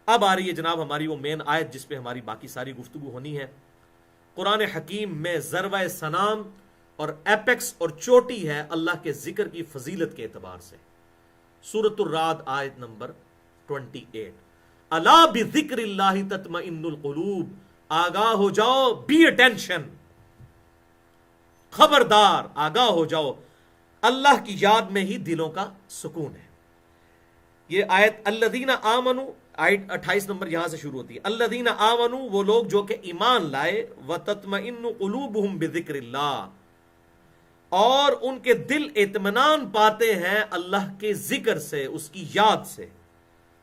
اب آ رہی ہے جناب ہماری وہ مین آیت جس پہ ہماری باقی ساری گفتگو ہونی ہے. قرآن حکیم میں ذروہ سنام اور ایپیکس اور چوٹی ہے اللہ کے ذکر کی فضیلت کے اعتبار سے. سورۃ الرعد آیت نمبر 28. الا بذکر اللہ تطمئن القلوب. آگاہ ہو جاؤ، بی اٹینشن، خبردار آگاہ ہو جاؤ، اللہ کی یاد میں ہی دلوں کا سکون ہے. یہ آیت الذین آمنوا آیت 28 نمبر یہاں سے شروع ہوتی ہے. الذین آمنوا، وہ لوگ جو کہ ایمان لائے، وتطمئن قلوبہم بذکر اللہ، اور ان کے دل اطمینان پاتے ہیں اللہ کے ذکر سے، اس کی یاد سے.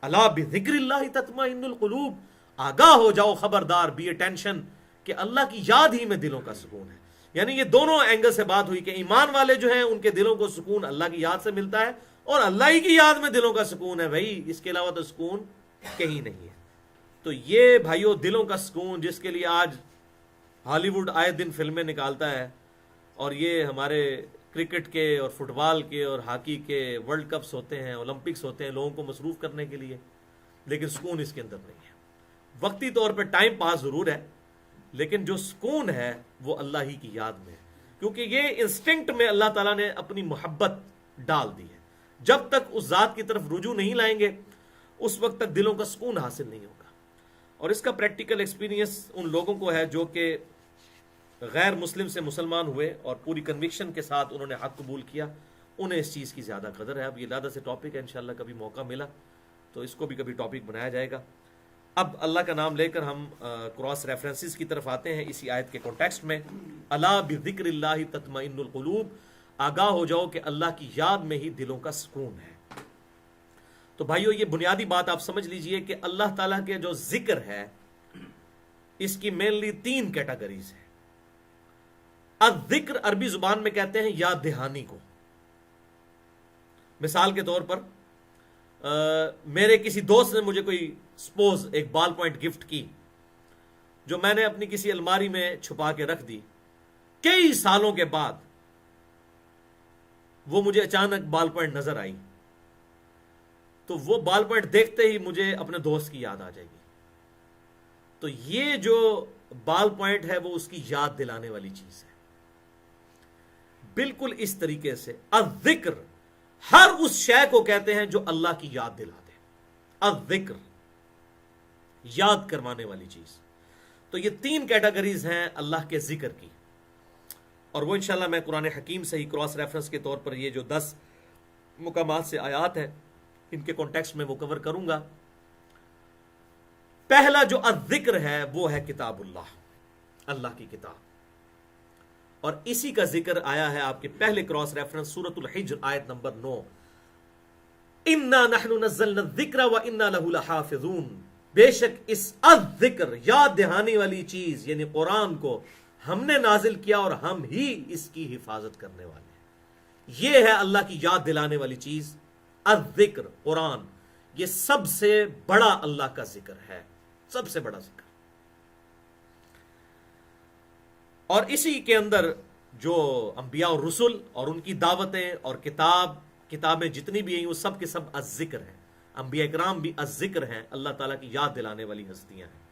الا بذکر اللہ تطمئن القلوب. آگاہ ہو جاؤ، خبردار، بی اٹینشن، کہ اللہ کی یاد ہی میں دلوں کا سکون ہے. یعنی یہ دونوں اینگل سے بات ہوئی کہ ایمان والے جو ہیں ان کے دلوں کو سکون اللہ کی یاد سے ملتا ہے، اور اللہ ہی کی یاد میں دلوں کا سکون ہے. بھائی اس کے علاوہ تو سکون کہیں نہیں ہے. تو یہ بھائیو دلوں کا سکون جس کے لیے آج ہالی ووڈ آئے دن فلمیں نکالتا ہے، اور یہ ہمارے کرکٹ کے اور فٹ بال کے اور ہاکی کے ورلڈ کپس ہوتے ہیں، اولمپکس ہوتے ہیں لوگوں کو مصروف کرنے کے لیے، لیکن سکون اس کے اندر نہیں ہے. وقتی طور پہ ٹائم پاس ضرور ہے، لیکن جو سکون ہے وہ اللہ ہی کی یاد میں ہے، کیونکہ یہ انسٹنکٹ میں اللہ تعالیٰ نے اپنی محبت ڈال دی ہے. جب تک اس ذات کی طرف رجوع نہیں لائیں گے اس وقت تک دلوں کا سکون حاصل نہیں ہوگا. اور اس کا پریکٹیکل ایکسپیرینس ان لوگوں کو ہے جو کہ غیر مسلم سے مسلمان ہوئے اور پوری کنوکشن کے ساتھ انہوں نے حق قبول کیا، انہیں اس چیز کی زیادہ قدر ہے. اب یہ زیادہ سے ٹاپک ہے، انشاءاللہ کبھی موقع ملا تو اس کو بھی کبھی ٹاپک بنایا جائے گا. اب اللہ کا نام لے کر ہم کراس ریفرنسز کی طرف آتے ہیں اسی آیت کے کانٹیکسٹ میں. الا بذکر اللہ تطمئن القلوب. آگاہ ہو جاؤ کہ اللہ کی یاد میں ہی دلوں کا سکون ہے. تو بھائیو یہ بنیادی بات آپ سمجھ لیجئے کہ اللہ تعالیٰ کے جو ذکر ہے اس کی مینلی 3 کیٹیگریز ہیں. الذکر عربی زبان میں کہتے ہیں یاد دہانی کو. مثال کے طور پر میرے کسی دوست نے مجھے کوئی سپوز ایک بال پوائنٹ گفٹ کی جو میں نے اپنی کسی الماری میں چھپا کے رکھ دی. کئی سالوں کے بعد وہ مجھے اچانک بال پوائنٹ نظر آئی تو وہ بال پوائنٹ دیکھتے ہی مجھے اپنے دوست کی یاد آ جائے گی. تو یہ جو بال پوائنٹ ہے وہ اس کی یاد دلانے والی چیز ہے. بالکل اس طریقے سے الذکر ہر اس شے کو کہتے ہیں جو اللہ کی یاد دلا دے. الذکر یاد کروانے والی چیز. تو یہ 3 کیٹیگریز ہیں اللہ کے ذکر کی، اور وہ انشاءاللہ میں قرآن حکیم سے ہی کراس ریفرنس کے طور پر یہ جو 10 مقامات سے آیات ہیں ان کے کانٹیکسٹ میں وہ کور کروں گا. پہلا جو الذکر ہے وہ ہے کتاب اللہ، اللہ کی کتاب، اور اسی کا ذکر آیا ہے آپ کے پہلے کراس ریفرنس سورۃ الحجر آیت نمبر 9. انا نحن نزلنا الذکر وانا له لحافظون. بے شک اس الذکر یاد دہانی والی چیز یعنی قرآن کو ہم نے نازل کیا اور ہم ہی اس کی حفاظت کرنے والے ہیں. یہ ہے اللہ کی یاد دلانے والی چیز الذکر قرآن. یہ سب سے بڑا اللہ کا ذکر ہے، سب سے بڑا ذکر. اور اسی کے اندر جو انبیاء اور رسل اور ان کی دعوتیں اور کتابیں جتنی بھی ہیں وہ سب کے سب الذکر ہیں. انبیاء کرام بھی الذکر ہیں، اللہ تعالیٰ کی یاد دلانے والی ہستیاں ہیں.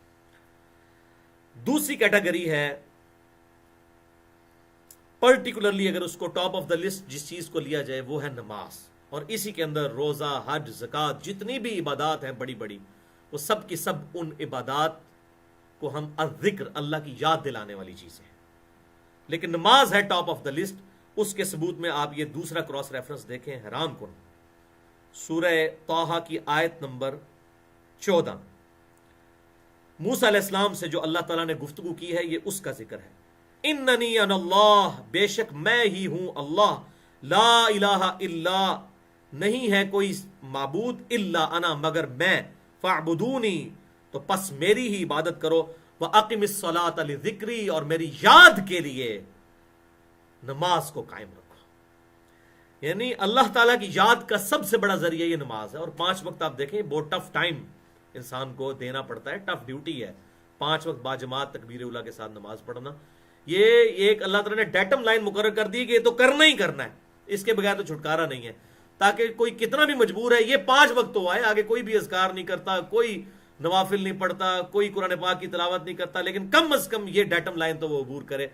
دوسری کیٹیگری ہے پرٹیکولرلی اگر اس کو ٹاپ آف دا لسٹ جس چیز کو لیا جائے وہ ہے نماز. اور اسی کے اندر روزہ، حج، زکوٰۃ، جتنی بھی عبادات ہیں بڑی بڑی، وہ سب کی سب ان عبادات کو ہم الذکر اللہ کی یاد دلانے والی چیزیں ہیں. لیکن نماز ہے ٹاپ آف دا لسٹ. اس کے ثبوت میں آپ یہ دوسرا کراس ریفرنس دیکھیں، حیران کن، سورہ طٰہٰ کی آیت نمبر 14. موسیٰ علیہ السلام سے جو اللہ تعالیٰ نے گفتگو کی ہے یہ اس کا ذکر ہے. اننی انا اللہ، بے شک میں ہی ہوں اللہ، لا الہ الا، نہیں ہے کوئی معبود، الا انا، مگر میں، فاعبدونی، تو پس میری ہی عبادت کرو، وَأَقِمِ الصَّلَاةَ لِذِكْرِي، اور میری یاد کے لیے نماز کو قائم رکھو. یعنی اللہ تعالیٰ کی یاد کا سب سے بڑا ذریعہ یہ نماز ہے. اور 5 وقت آپ دیکھیں بہت ٹف ٹائم انسان کو دینا پڑتا ہے، ٹف ڈیوٹی ہے 5 وقت باجماعت تکبیر اولیٰ کے ساتھ نماز پڑھنا. یہ ایک اللہ تعالیٰ نے ڈیٹم لائن مقرر کر دی کہ یہ تو کرنا ہی کرنا ہے، اس کے بغیر تو چھٹکارا نہیں ہے. تاکہ کوئی کتنا بھی مجبور ہے یہ 5 وقت تو آئے، آگے کوئی بھی اذکار نہیں کرتا، کوئی نوافل نہیں پڑھتا، کوئی قرآن پاک کی تلاوت نہیں کرتا، لیکن کم از کم یہ ڈیٹم لائن تو وہ عبور کرے،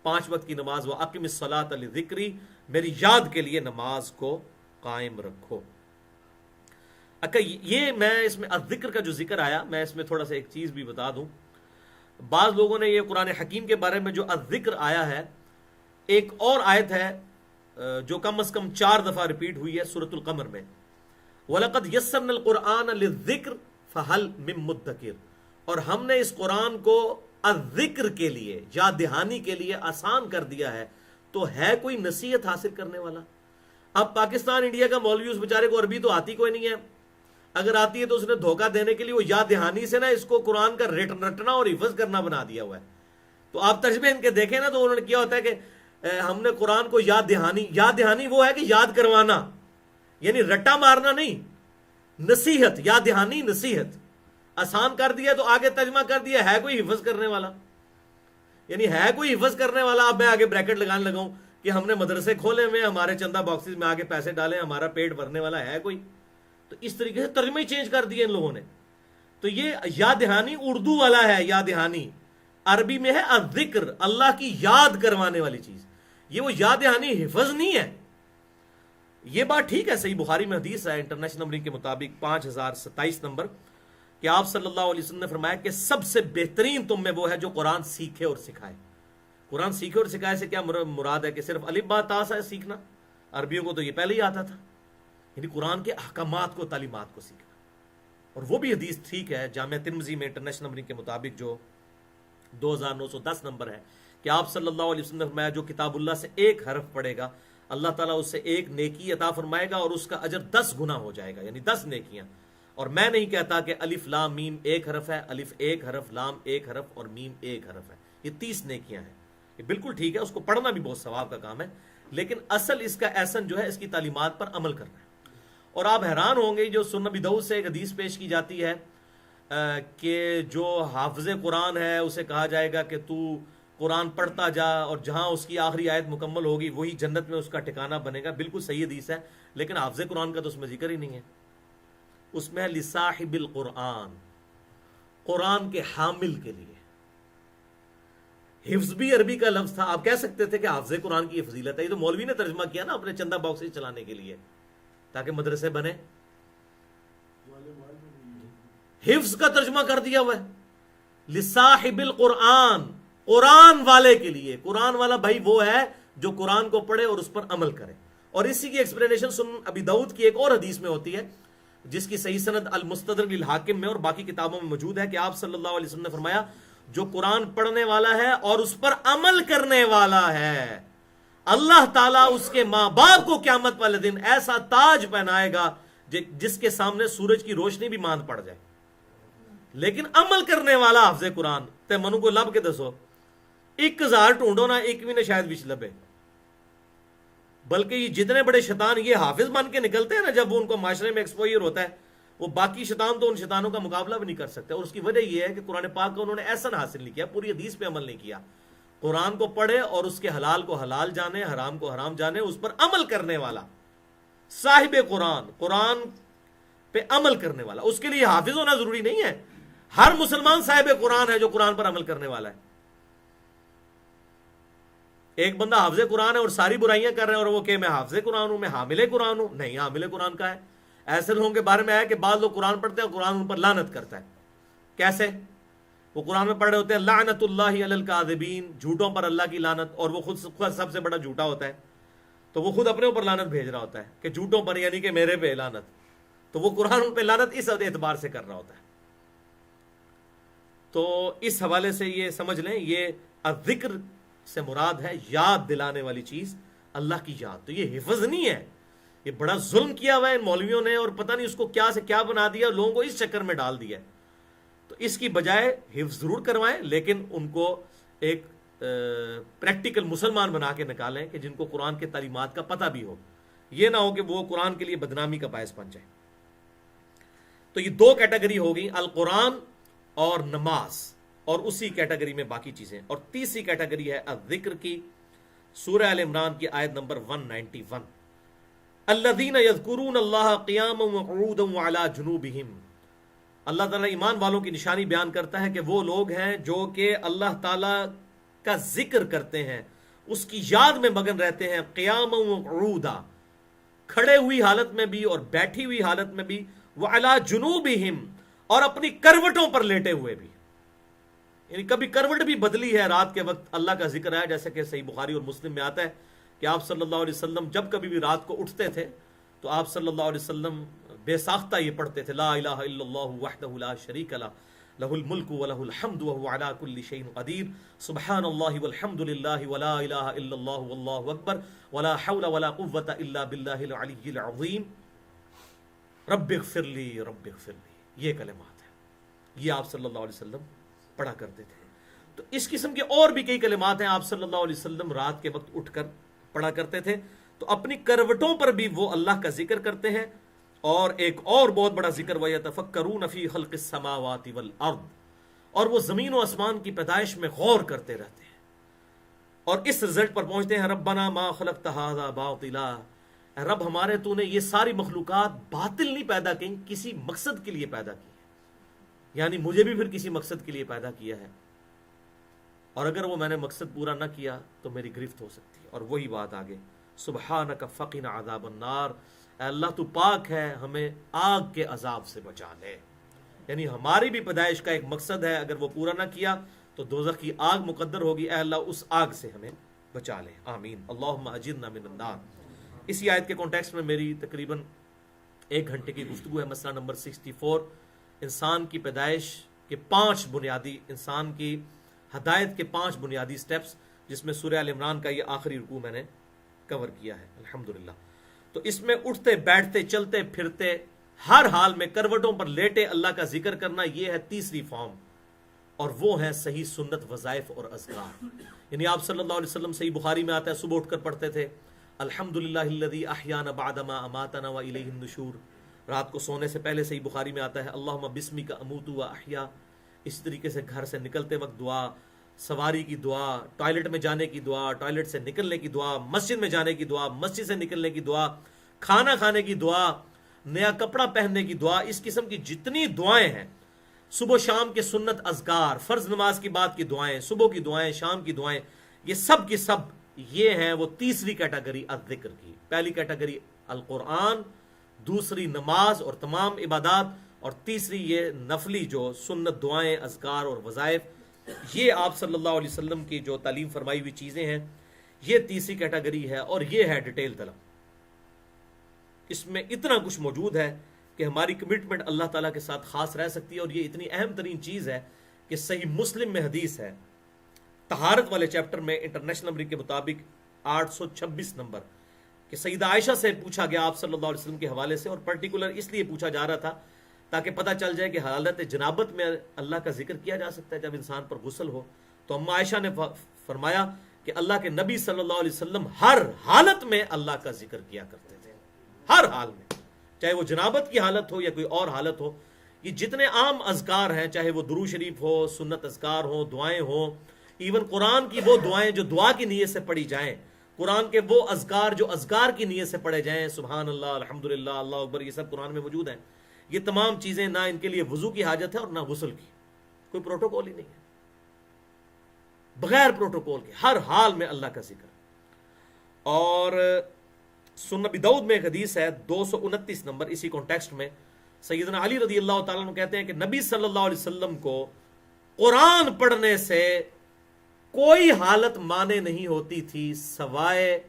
5 وقت کی نماز، وہ اقم الصلاۃ لذکری، میری یاد کے لیے نماز کو قائم رکھو۔ یہ میں اس میں الذکر کا جو ذکر آیا، میں اس میں تھوڑا سا ایک چیز بھی بتا دوں۔ بعض لوگوں نے یہ قرآن حکیم کے بارے میں جو الذکر آیا ہے، ایک اور آیت ہے جو کم از کم 4 دفعہ ریپیٹ ہوئی ہے سورۃ القمر میں، وَلَقَدْ يَسَّرْنَا الْقُرْآنَ لِلذِّكْرِ فَهَلْ مِن مُدَّكِرٍ، اور ہم نے اس قرآن کو الذکر کے لیے، یاد دہانی کے لیے آسان کر دیا ہے، تو ہے کوئی نصیحت حاصل کرنے والا؟ اب پاکستان انڈیا کا مولوی اس بیچارے کو عربی تو آتی کوئی نہیں ہے، اگر آتی ہے تو اس نے دھوکہ دینے کے لیے وہ یاد دہانی سے نا اس کو قرآن کا رٹنا اور حفظ کرنا بنا دیا ہوا ہے۔ تو آپ ترجمے ان کے دیکھیں نا تو انہوں نے کیا ہوتا ہے کہ ہم نے قرآن کو یاد دہانی وہ ہے کہ یاد کروانا، یعنی رٹا مارنا نہیں، نصیحت، یاد دہانی نصیحت، آسان کر دیا تو آگے ترجمہ کر دیا ہے کوئی حفظ کرنے والا، یعنی ہے کوئی حفظ کرنے والا۔ اب میں آگے بریکٹ لگانے لگاؤں کہ ہم نے مدرسے کھولے ہوئے، ہمارے چندہ باکسز میں آگے پیسے ڈالیں، ہمارا پیٹ بھرنے والا ہے کوئی؟ تو اس طریقے سے ترجمہ ہی چینج کر دیا ان لوگوں نے۔ تو یہ یاد دہانی اردو والا ہے، یاد دہانی عربی میں ہے الذکر، اللہ کی یاد کروانے والی چیز، یہ وہ یاد دہانی حفظ نہیں ہے۔ یہ بات ٹھیک ہے، صحیح بخاری میں حدیث ہے انٹرنیشنل نمبرنگ کے مطابق 5027 نمبر، کہ آپ صلی اللہ علیہ وسلم نے فرمایا کہ سب سے بہترین تم میں وہ ہے جو قرآن سیکھے اور سکھائے۔ قرآن سیکھے اور سکھائے سے کیا مراد ہے کہ صرف الف با تا ہے سیکھنا؟ عربیوں کو تو یہ پہلے ہی آتا تھا، یعنی قرآن کے احکامات کو، تعلیمات کو سیکھنا۔ اور وہ بھی حدیث ٹھیک ہے، جامعہ ترمذی میں انٹرنیشنل نمبرنگ کے مطابق جو 2910 نمبر ہے، کہ آپ صلی اللہ علیہ وسلم نے فرمایا جو کتاب اللہ سے ایک حرف پڑھے گا اللہ تعالیٰ اس سے ایک نیکی عطا فرمائے گا اور اس کا اجر 10 گنا ہو جائے گا، یعنی 10 نیکیاں۔ اور میں نہیں کہتا کہ الف لام میم ایک حرف ہے، الف ایک حرف، لام ایک حرف اور میم ایک حرف ہے، یہ 30 نیکیاں ہیں، یہ بالکل ٹھیک ہے، اس کو پڑھنا بھی بہت ثواب کا کام ہے، لیکن اصل اس کا احسن جو ہے اس کی تعلیمات پر عمل کرنا ہے۔ اور آپ حیران ہوں گے جو سنن ابی داؤد سے ایک حدیث پیش کی جاتی ہے کہ جو حافظ قرآن ہے اسے کہا جائے گا کہ تو قرآن پڑھتا جا اور جہاں اس کی آخری آیت مکمل ہوگی وہی جنت میں اس کا ٹھکانہ بنے گا۔ بالکل صحیح حدیث ہے، لیکن حافظ قرآن کا تو اس میں ذکر ہی نہیں ہے، اس میں ہے لصاحب القرآن، قرآن کے حامل کے لیے۔ حفظ بھی عربی کا لفظ تھا، آپ کہہ سکتے تھے کہ حافظ قرآن کی یہ فضیلت ہے، یہ تو مولوی نے ترجمہ کیا نا اپنے چندہ باکسز چلانے کے لیے تاکہ مدرسے بنے، حفظ کا ترجمہ کر دیا ہوا ہے لصاحب القرآن، قرآن والے کے لیے۔ قرآن والا بھائی وہ ہے جو قرآن کو پڑھے اور اس پر عمل کرے۔ اور اسی کی ایکسپلینیشن سنن ابی داؤد کی ایک اور حدیث میں ہوتی ہے جس کی صحیح سند المستدرک للحاکم میں اور باقی کتابوں میں موجود ہے کہ آپ صلی اللہ علیہ وسلم نے فرمایا جو قرآن پڑھنے والا ہے اور اس پر عمل کرنے والا ہے، اللہ تعالیٰ اس کے ماں باپ کو قیامت والے دن ایسا تاج پہنائے گا جس کے سامنے سورج کی روشنی بھی ماند پڑ جائے۔ لیکن عمل کرنے والا حافظ قرآن تے منو کو لب کے دسو 1000 ڈھونڈو نا ایک بھی نہ شاید وچ لبے، بلکہ یہ جتنے بڑے شیطان یہ حافظ بن کے نکلتے ہیں نا جب وہ ان کو معاشرے میں ایکسپوئر ہوتا ہے، وہ باقی شیطان تو ان شیطانوں کا مقابلہ بھی نہیں کر سکتے۔ اور اس کی وجہ یہ ہے کہ قرآن پاک کا انہوں نے احسن حاصل نہیں کیا، پوری حدیث پہ عمل نہیں کیا۔ قرآن کو پڑھے اور اس کے حلال کو حلال جانے، حرام کو حرام جانے، اس پر عمل کرنے والا صاحب قرآن، قرآن پہ عمل کرنے والا، اس کے لیے حافظ ہونا ضروری نہیں ہے، ہر مسلمان صاحب قرآن ہے جو قرآن پر عمل کرنے والا ہے۔ ایک بندہ حافظ قرآن ہے اور ساری برائیاں کر رہے ہیں اور وہ کہ میں حافظ قرآن ہوں، میں حامل قرآن ہوں، نہیں، حامل قرآن کا ہے۔ ایسے لوگوں کے بارے میں ہے کہ بعض لوگ قرآن پڑھتے ہیں اور قرآن ان پر لعنت کرتا ہے۔ کیسے؟ وہ قرآن میں پڑھ رہے ہوتے ہیں لعنت اللہ علی الکاذبین، جھوٹوں پر اللہ کی لعنت، اور وہ خود سب سے بڑا جھوٹا ہوتا ہے، تو وہ خود اپنے اوپر لعنت بھیج رہا ہوتا ہے کہ جھوٹوں پر، یعنی کہ میرے پہ لعنت، تو وہ قرآن ان پہ لعنت اس اعتبار سے کر رہا ہوتا ہے۔ تو اس حوالے سے یہ سمجھ لیں یہ ذکر سے مراد ہے یاد دلانے والی چیز، اللہ کی یاد۔ تو یہ حفظ نہیں ہے، یہ بڑا ظلم کیا ہوا ہے ان مولویوں نے، اور پتہ نہیں اس کو کیا سے کیا بنا دیا، لوگوں کو اس چکر میں ڈال دیا۔ تو اس کی بجائے حفظ ضرور کروائیں، لیکن ان کو ایک پریکٹیکل مسلمان بنا کے نکالیں کہ جن کو قرآن کے تعلیمات کا پتہ بھی ہو، یہ نہ ہو کہ وہ قرآن کے لیے بدنامی کا باعث بن جائے۔ تو یہ 2 کیٹیگری ہو گئی، القرآن اور نماز، اور اسی کیٹیگری میں باقی چیزیں۔ اور تیسری کیٹیگری ہے الذکر کی، سورہ ال عمران کی آیت نمبر 191، الذین یذکرون اللہ قیاما وقعودا وعلی جنوبہم، اللہ تعالیٰ ایمان والوں کی نشانی بیان کرتا ہے کہ وہ لوگ ہیں جو کہ اللہ تعالیٰ کا ذکر کرتے ہیں، اس کی یاد میں مگن رہتے ہیں، قیاما وقعودا، کھڑے ہوئی حالت میں بھی اور بیٹھی ہوئی حالت میں بھی، وعلی جنوبہم، اور اپنی کروٹوں پر لیٹے ہوئے بھی. یعنی کبھی کروٹ بھی بدلی ہے رات کے وقت، اللہ کا ذکر ہے، جیسے کہ صحیح بخاری اور مسلم میں آتا ہے کہ آپ صلی اللہ علیہ وسلم جب کبھی بھی رات کو اٹھتے تھے تو آپ صلی اللہ علیہ وسلم بے ساختہ یہ پڑھتے تھے، لا الہ الا اللہ وحدہ لا شریک لہ، لہ الملک ولہ الحمد وہو علی کل شیء قدیر، سبحان اللہ والحمد للہ ولا الہ الا اللہ واللہ اکبر ولا حول ولا قوۃ الا باللہ العلی العظیم، رب اغفر لی رب اغفر لی. یہ کلمات ہیں، یہ آپ صلی اللہ علیہ وسلم پڑھا کرتے تھے. تو اس قسم کے اور بھی کئی کلمات ہیں آپ صلی اللہ علیہ وسلم رات کے وقت اٹھ کر پڑھا کرتے تھے. تو اپنی کروٹوں پر بھی وہ اللہ کا ذکر کرتے ہیں. اور ایک اور بہت بڑا ذکر، وَيَتَفَكَّرُونَ فِي خَلْقِ السَّمَاوَاتِ وَالْأَرْضِ، اور وہ زمین و آسمان کی پیدائش میں غور کرتے رہتے ہیں اور اس رزلٹ پر پہنچتے ہیں، ربنا ما خلقت هذا باطلا، اے رب ہمارے تو نے یہ ساری مخلوقات باطل نہیں پیدا کی، کسی مقصد کے لیے پیدا کی ہے. یعنی مجھے بھی پھر کسی مقصد کے لیے پیدا کیا ہے، اور اگر وہ میں نے مقصد پورا نہ کیا تو میری گرفت ہو سکتی ہے. اور وہی بات آگے، سبحانک فقنا عذاب النار، اے اللہ تو پاک ہے، ہمیں آگ کے عذاب سے بچا لے. یعنی ہماری بھی پیدائش کا ایک مقصد ہے، اگر وہ پورا نہ کیا تو دوزخ کی آگ مقدر ہوگی، اے اللہ اس آگ سے ہمیں بچا لے، آمین. اللہم اجرنا من النار. اسی آیت کے کانٹیکسٹ میں میری تقریباً 1 گھنٹے کی گفتگو ہے. مسئلہ نمبر 64، انسان کی پیدائش کے 5 بنیادی، انسان کی ہدایت کے 5 بنیادی سٹیپس، جس میں سورہ ال عمران کا یہ آخری رکوع میں نے کور کیا ہے الحمدللہ. تو اس میں اٹھتے بیٹھتے چلتے پھرتے ہر حال میں کروٹوں پر لیٹے اللہ کا ذکر کرنا، یہ ہے تیسری فارم، اور وہ ہے صحیح سنت وظائف اور اذکار. یعنی آپ صلی اللہ علیہ وسلم، صحیح بخاری میں آتا ہے، صبح اٹھ کر پڑھتے تھے الحمدللہ الذی احیانا بعدما اماتنا والیہ النشور. رات کو سونے سے پہلے صحیح بخاری میں آتا ہے اللہم بسمک اموت و احیا. اس طریقے سے گھر سے نکلتے وقت دعا، سواری کی دعا، ٹوائلٹ میں جانے کی دعا، ٹوائلٹ سے نکلنے کی دعا، مسجد میں جانے کی دعا، مسجد سے نکلنے کی دعا، کھانا کھانے کی دعا، نیا کپڑا پہننے کی دعا. اس قسم کی جتنی دعائیں ہیں، صبح شام کے سنت اذکار، فرض نماز کی بعد کی دعائیں، صبح کی دعائیں، شام کی دعائیں، یہ سب کی سب یہ ہیں وہ تیسری کیٹیگری الذکر کی. پہلی کیٹیگری القرآن، دوسری نماز اور تمام عبادات، اور تیسری یہ نفلی جو سنت دعائیں، اذکار اور وظائف. یہ آپ صلی اللہ علیہ وسلم کی جو تعلیم فرمائی ہوئی چیزیں ہیں، یہ تیسری کیٹیگری ہے. اور یہ ہے ڈیٹیل طلب. اس میں اتنا کچھ موجود ہے کہ ہماری کمٹمنٹ اللہ تعالیٰ کے ساتھ خاص رہ سکتی ہے. اور یہ اتنی اہم ترین چیز ہے کہ صحیح مسلم میں حدیث ہے، طہارت والے چیپٹر میں انٹرنیشنل نمبر کے مطابق 826 نمبر، کہ سیدہ عائشہ سے پوچھا گیا آپ صلی اللہ علیہ وسلم کے حوالے سے، اور پرٹیکولر اس لیے پوچھا جا رہا تھا تاکہ پتہ چل جائے کہ حالت جنابت میں اللہ کا ذکر کیا جا سکتا ہے جب انسان پر غسل ہو. تو اما عائشہ نے فرمایا کہ اللہ کے نبی صلی اللہ علیہ وسلم ہر حالت میں اللہ کا ذکر کیا کرتے تھے، ہر حال میں، چاہے وہ جنابت کی حالت ہو یا کوئی اور حالت ہو. یہ جتنے عام اذکار ہیں، چاہے وہ درود شریف ہو، سنت اذکار ہو، دعائیں ہوں، ایون قرآن کی وہ دعائیں جو دعا کی نیت سے پڑھی جائیں، قرآن کے وہ اذکار جو اذکار کی نیت سے پڑھے جائیں، سبحان اللہ، الحمدللہ، اللہ اکبر، یہ سب قرآن میں موجود ہیں. یہ تمام چیزیں نہ ان کے لیے وضو کی حاجت ہے اور نہ غسل کی، کوئی پروٹوکول ہی نہیں ہے، بغیر پروٹوکول کے ہر حال میں اللہ کا ذکر. اور سنن ابی داؤد میں ایک حدیث ہے 229 نمبر، اسی کانٹیکسٹ میں سیدنا علی رضی اللہ تعالیٰ عنہ کہتے ہیں کہ نبی صلی اللہ علیہ وسلم کو قرآن پڑھنے سے کوئی حالت مانے نہیں ہوتی تھی سوائے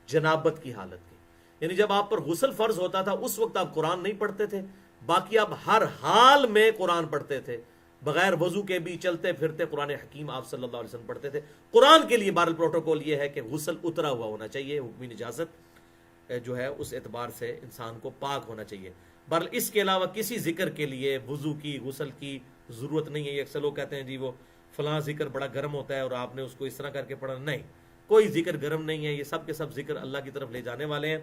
جنابت کی حالت کی. یعنی جب آپ پر غسل فرض ہوتا تھا اس وقت آپ قرآن نہیں پڑھتے تھے، باقی آپ ہر حال میں قرآن پڑھتے تھے، بغیر وضو کے بھی چلتے پھرتے قرآن حکیم آپ صلی اللہ علیہ وسلم پڑھتے تھے. قرآن کے لیے بہرحال پروٹوکول یہ ہے کہ غسل اترا ہوا ہونا چاہیے، حکمی نجاست جو ہے اس اعتبار سے انسان کو پاک ہونا چاہیے. بہرحال اس کے علاوہ کسی ذکر کے لیے وضو کی، غسل کی ضرورت نہیں ہے. یہ اکثر لوگ کہتے ہیں جی وہ فلاں ذکر بڑا گرم ہوتا ہے اور آپ نے اس کو اس طرح کر کے پڑھا. نہیں، کوئی ذکر گرم نہیں ہے، یہ سب کے سب ذکر اللہ کی طرف لے جانے والے ہیں.